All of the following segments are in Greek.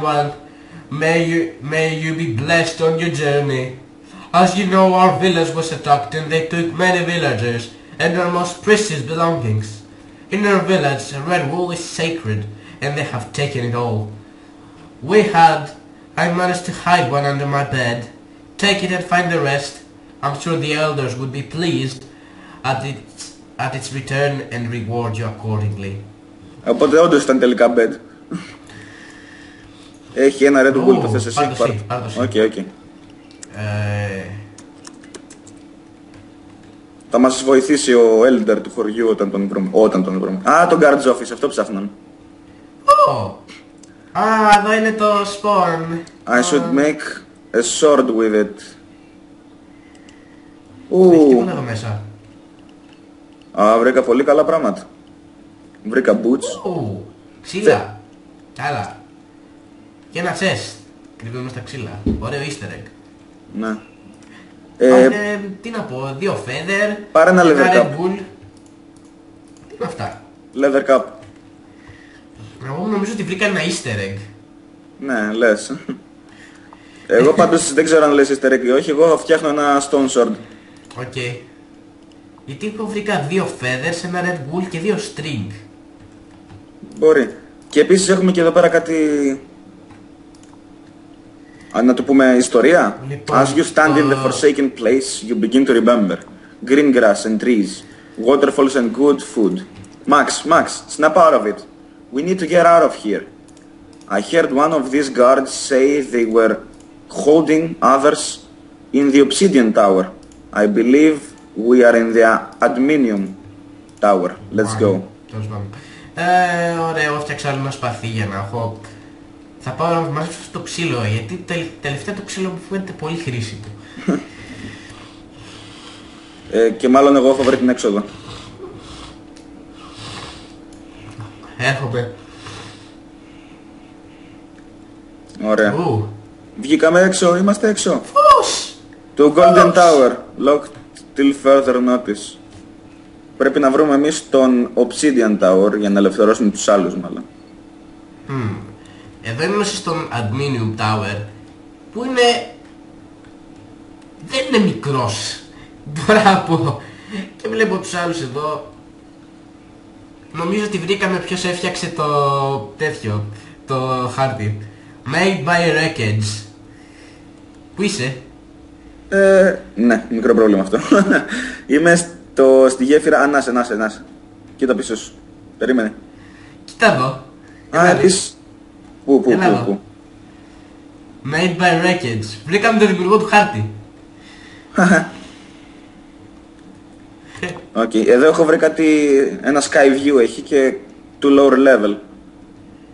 one. May you be blessed on your journey. As you know, our village was attacked and they took many villagers and our most precious belongings. In our village, a red wool is sacred and they have taken it all. I managed to hide one under my bed. Take it and find the rest. I'm sure the elders would be pleased at its return and reward you accordingly. Οπότε όντως ήταν τελικά bed. Έχει ένα Red Bull, το θες εσύ. Οκ. Θα μας βοηθήσει ο Elder του χωριού όταν τον βρούμε. Α, τον Guard's Office, αυτό ψάχναν. Εδώ είναι το spawn. I should make a sword with it. Έχει τίποτα εδώ μέσα. Βρήκα πολύ καλά πράγματα. Βρήκα boots. Ξύλα. Καλά. Και ένα chest. Κρύβουμε στα ξύλα. Ωραίο easter egg. Ναι. Τι να πω, 2 feather. Πάρε ένα leather Red cup. Bull. Τι είναι αυτά. Leather cup. Εγώ νομίζω ότι βρήκα ένα easter egg. Ναι, λες. Εγώ πάντως δεν ξέρω αν λες easter egg ή όχι. Εγώ φτιάχνω ένα stone sword. Οκ. Γιατί εγώ βρήκα 2 feathers, ένα Red Bull και 2 string. Μπορεί. Και επίσης έχουμε και εδώ πέρα κάτι... Να το πούμε ιστορία. Λοιπόν, As you stand in the forsaken place, you begin to remember. Green grass and trees, waterfalls and good food. Max, snap out of it. We need to get out of here. I heard one of these guards say they were holding others in the Obsidian Tower. I believe we are in the Adminium Tower. Let's go. Ωραία, εγώ φτιάξα άλλο ένα σπαθί για να έχω... Θα πάω να μαζέψω το ξύλο, γιατί τελευταία το ξύλο μου φαίνεται πολύ χρήσιμο. Και μάλλον εγώ έχω βρει την έξοδο. Έρχομαι. Ωραία. Βγήκαμε έξω, είμαστε έξω. Φως! Το Golden Tower, locked till further notice. Πρέπει να βρούμε εμείς τον Obsidian Tower για να ελευθερώσουμε τους άλλους μάλλον. Εδώ είμαστε στον Adminium Tower, που είναι... δεν είναι μικρός, μπορώ να πω. Και βλέπω τους άλλους εδώ. Νομίζω ότι βρήκαμε ποιος έφτιαξε το τέτοιο, το χάρτη. Made by wreckage. Πού είσαι? Ναι, μικρό πρόβλημα αυτό. Είμαι στη γέφυρα. Ανάσε. Κοίτα πίσω σου. Περίμενε. Κοίτα εδώ. Επίσης... Πού. Made by wreckage. Βρήκαμε τον δημιουργό του χάρτη. Οκ, εδώ έχω βρει κάτι, ένα sky view έχει και to lower level.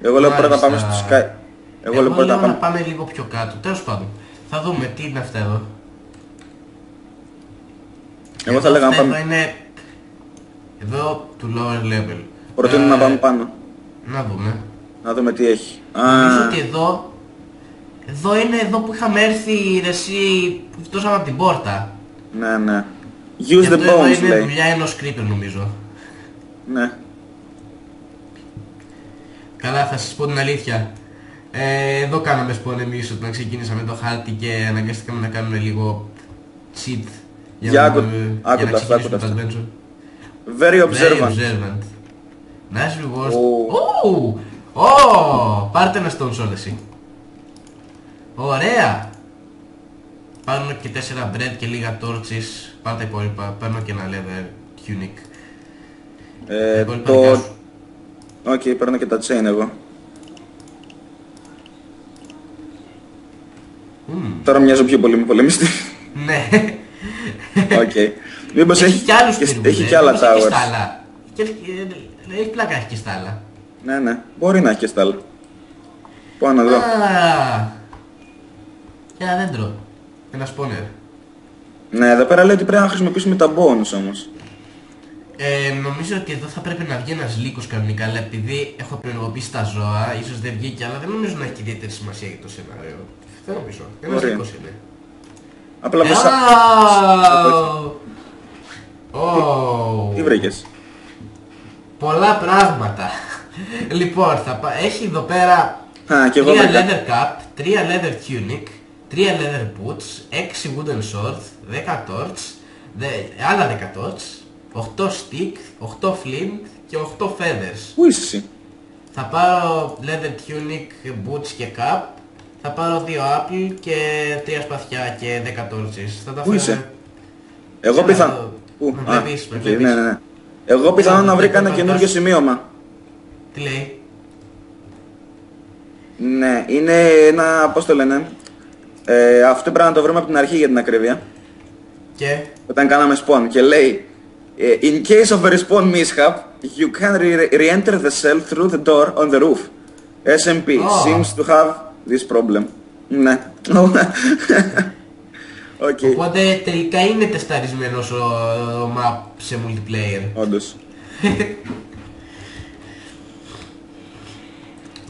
Εγώ λέω πρώτα πάμε στο sky. Εγώ λέω να πάμε λίγο πιο κάτω, τέλος πάντων. Θα δούμε τι είναι αυτά εδώ. Εγώ θα λέγα να πάμε... είναι... Εδώ to lower level. Προτείνω να πάμε πάνω. Να δούμε. Να δούμε τι έχει. Νομίζω ότι εδώ... Εδώ είναι εδώ που είχαμε έρθει εσύ που φτώσαμε από την πόρτα. Ναι. Use the bones, είναι λέει. δουλειά ενός creeper νομίζω. Ναι. Καλά, θα σας πω την αλήθεια. Εδώ κάναμε spawn εμείς όταν ξεκίνησαμε το χάρτη και αναγκαστήκαμε να κάνουμε λίγο cheat για να ξεκινήσουμε το adventure. Very observant. Nice rewards. Πάρτε ένα stone sword εσύ. Ωραία. Πάρουμε και 4 bread και λίγα torches. Πάρτε τα υπόλοιπα. Παίρνω και ένα leather tunic. Οκ, παίρνω και τα chain εγώ. Τώρα μοιάζω πιο πολύ με πολεμιστή. Ναι. Οκ. Μήπως έχει και άλλα towers. Έχει πλάκα, έχει και στα άλλα. Ναι. Μπορεί να έχει και στα άλλα. Πάω να δω. Και ένα δέντρο. Ένα spawner. Ναι, εδώ πέρα λέει ότι πρέπει να χρησιμοποιήσουμε τα bones όμως. Νομίζω ότι εδώ θα πρέπει να βγει ένας λύκος κανονικά, αλλά επειδή έχω απενεργοποιήσει τα ζώα, ίσως δεν βγήκε, αλλά δεν νομίζω να έχει ιδιαίτερη σημασία για το σενάριο. Δεν νομίζω. Ένας λύκος είναι. Απλά πως... Τι βρήκες? Πολλά πράγματα. Λοιπόν, έχει εδώ πέρα Α, και εγώ 3 βρήκα. leather cap, 3 leather tunic, 3 leather boots, 6 wooden sword, 10 torch, άλλα 10 torch, 8 stick, 8 flint και 8 feathers. Πού είσαι εσύ? Θα πάρω leather tunic, boots και cap. Θα πάρω 2 apple και 3 σπαθιά και 10 torches. Θα τα Πού φέρω. είσαι? Εγώ πιθανόν. Πού? Με Α, βλέπεις, με οκ, βλέπεις. ναι, ναι, ναι. Εγώ πιθανόν να βρήκα ένα δεν καινούργιο πας. σημείωμα. Τι λέει? Ναι, είναι ένα, πώς το λένε, αυτό πρέπει να το βρούμε από την αρχή για την ακρίβεια. Και Όταν κάναμε spawn και λέει in case of a respawn mishap, you can re-enter the cell through the door on the roof. SMP seems to have this problem. Ναι. Οκ, οπότε τελικά είναι τεσταρισμένος ο map σε multiplayer. όντως.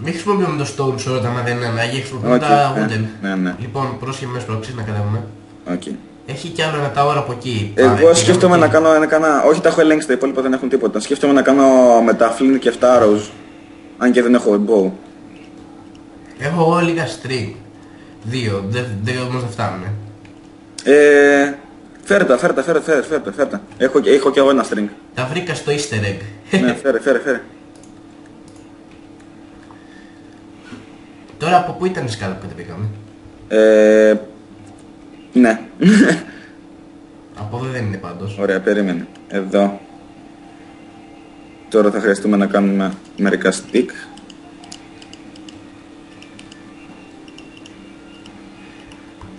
Μην χρησιμοποιούμε το stone sword άμα δεν είναι ανάγκη, χρησιμοποιούμε Οκ, τα wooden. ναι, ναι. Λοιπόν, πρόσχε μέσα πρόξεις να κατέβουμε. Οκ. Έχει κι άλλο ένα tower από εκεί. Εγώ σκέφτομαι να κάνω όχι τα έχω ελέγξει, τα υπόλοιπα δεν έχουν τίποτα. Σκέφτομαι να κάνω με τα flint και 7 arrows. Αν και δεν έχω bow. Έχω εγώ λίγα string. 2, όμως δεν φτάνουνε. Φέρε τα. Έχω κι εγώ ένα string. Τα βρήκα στο easter egg. Ναι, φέρε. Τώρα από πού ήταν η σκάλα που κατεβήκαμε? Ναι. Από εδώ δεν είναι πάντως. Ωραία, περίμενε. Εδώ. Τώρα θα χρειαστούμε να κάνουμε μερικά stick.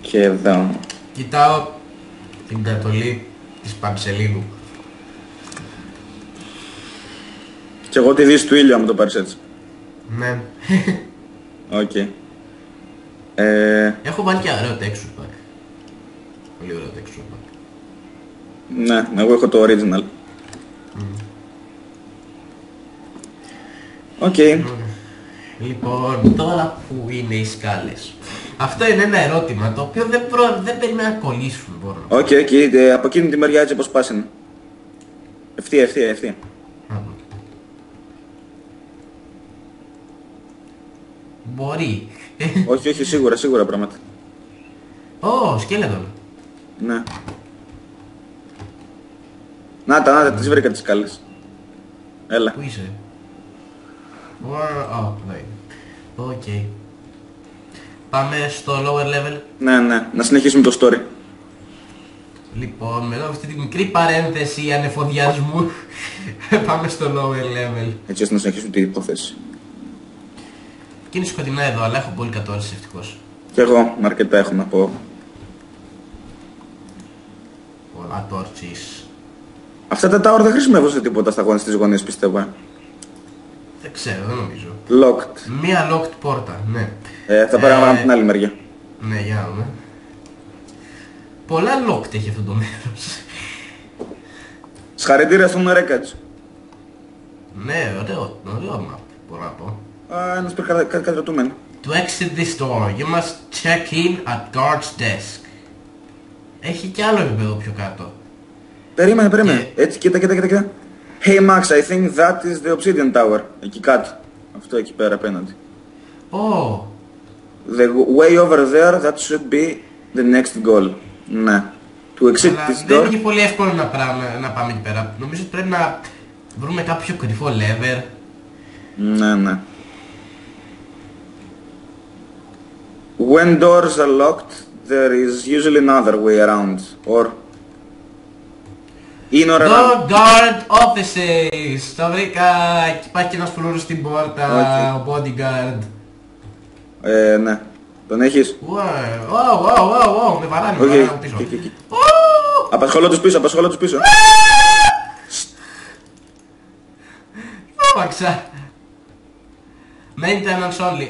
Και εδώ. Κοιτάω την κατολή της Πανσελίνου. Και εγώ τη δύση του ήλιου άμα το πάρεις έτσι. Ναι. Οκ. Έχω βάλει και ωραίο texture pack. Πολύ ωραίο texture pack. Ναι, εγώ έχω το original. Οκ. Λοιπόν, τώρα που είναι οι σκάλες. Αυτό είναι ένα ερώτημα το οποίο δεν περιμένα να κολλήσουμε μπορώ. Οκ, από εκείνη τη μεριά έτσι όπως πας είναι. Ευθεία. Μπορεί. Όχι, σίγουρα πράγματα. Ω, σκέλετον. Ναι. Να τις βρήκα τις σκάλες. Έλα. Πού είσαι? Ω, εδώ είναι. Οκ. Πάμε στο lower level. Ναι, να συνεχίσουμε το story. Λοιπόν, μετά από αυτή τη μικρή παρένθεση ανεφοδιασμού πάμε στο lower level. Έτσι ώστε να συνεχίσουμε την υπόθεση. Και είναι σκοτεινά εδώ, αλλά έχω πολύ κατόρθωση ευτυχώς. Κι εγώ αρκετά έχω να πω. Πολλά torches. Αυτά τα tower δεν χρησιμεύουν σε τίποτα στα γόνες της γωνίας πιστεύω. Δεν ξέρω, δεν νομίζω. Locked. Μία locked πόρτα, ναι. Θα πέραμε από την άλλη μεριά. Ναι, για να δούμε. Πολλά locked έχει αυτό το μέρος. Συγχαρητήρια στον Wreckage. Ναι, ωραίο map, μπορώ να πω. Ένας κάτι κρατούμενο. To exit this door, you must check in at guard's desk. Έχει κι άλλο επίπεδο πιο κάτω. Περίμενε. Έτσι, κοίτα. Hey Max, I think that is the Obsidian Tower. Εκεί κάτω. Αυτό εκεί πέρα απέναντι. Oh, The way over there, that should be the next goal. Ναι. To exit αλλά this δεν door. είναι πολύ εύκολο να πάμε εκεί πέρα. Νομίζω ότι πρέπει να βρούμε κάποιο κρυφό lever. Ναι. When doors are locked, there is usually another way around. Or in or around. Door guard offices! Το βρήκα! Εκεί υπάρχει και ένας φλούρος στην πόρτα, ο bodyguard. Ναι. Τον έχεις? Wow, με βαράνει, με βαράνει από πίσω. Εκεί. Απασχολώ τους πίσω. Φόβαξα. Maintenance only.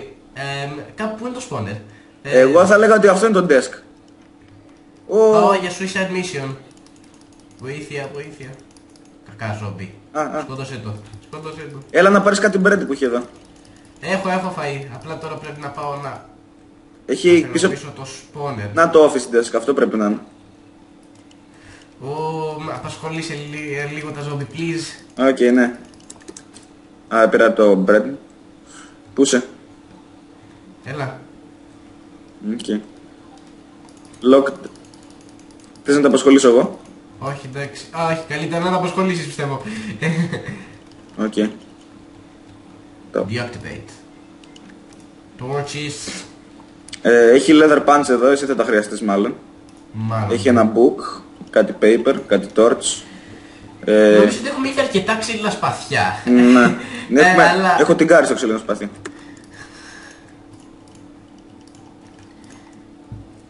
Κάπου πού είναι το spawner? Εγώ θα λέγα ότι αυτό είναι το desk. Για suicide mission. Βοήθεια. Κακά ζόμπι. Σκότωσέ το. Έλα να πάρεις κάτι μπρέντι που έχει εδώ. Έχω φαΐ. Απλά τώρα πρέπει να πάω να Έχει πίσω το spawner. να το office desk, αυτό πρέπει να είναι. Απασχολήσε λίγο τα ζόμπι, please. Οκ, ναι. Πήρα το bread. Πού είσαι? Έλα. Okay. Locked. Θες να τα απασχολήσω εγώ? Όχι, εντάξει. Α, όχι, καλύτερα να τα απασχολήσεις, πιστεύω. Οκ. Okay. Deactivate. Torches. Έχει leather pants εδώ, εσύ θα τα χρειαστείς μάλλον. Μάλλον. Έχει ένα book, κάτι paper, κάτι torch. Νομίζω ότι έχουμε ήδη αρκετά ξύλινα σπαθιά. Ναι. Αλλά... Έχω την κάρη στο ξύλινο σπαθί.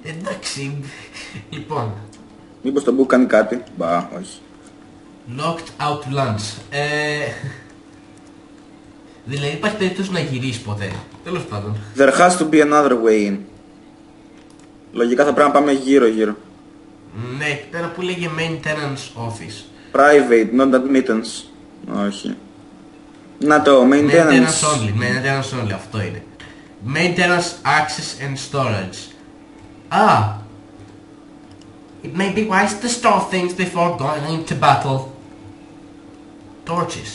Εντάξει. Λοιπόν. Μήπως το book κάνει κάτι? Μπα, όχι. Locked out lunch. Δηλαδή υπάρχει περίπτωση να γυρίσει ποτέ. Τέλος πάντων. There has to be another way in. Λογικά θα πρέπει να πάμε γύρω-γύρω. Ναι, εκεί πέρα που λέγε maintenance office. Private, not admittance. Όχι. Να το, maintenance. Maintenance only, αυτό είναι. Maintenance, access and storage. Ah! It may be wise to store things before going into battle. Torches.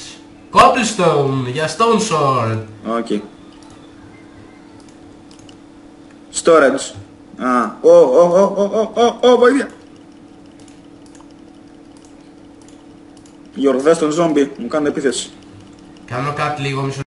Cobblestone για stone sword. Okay. Storage. Α, βοήθεια. Γιώργο, δες τον ζόμπι, μου κάνει επίθεση. Κάνω κάτι λίγο, μισό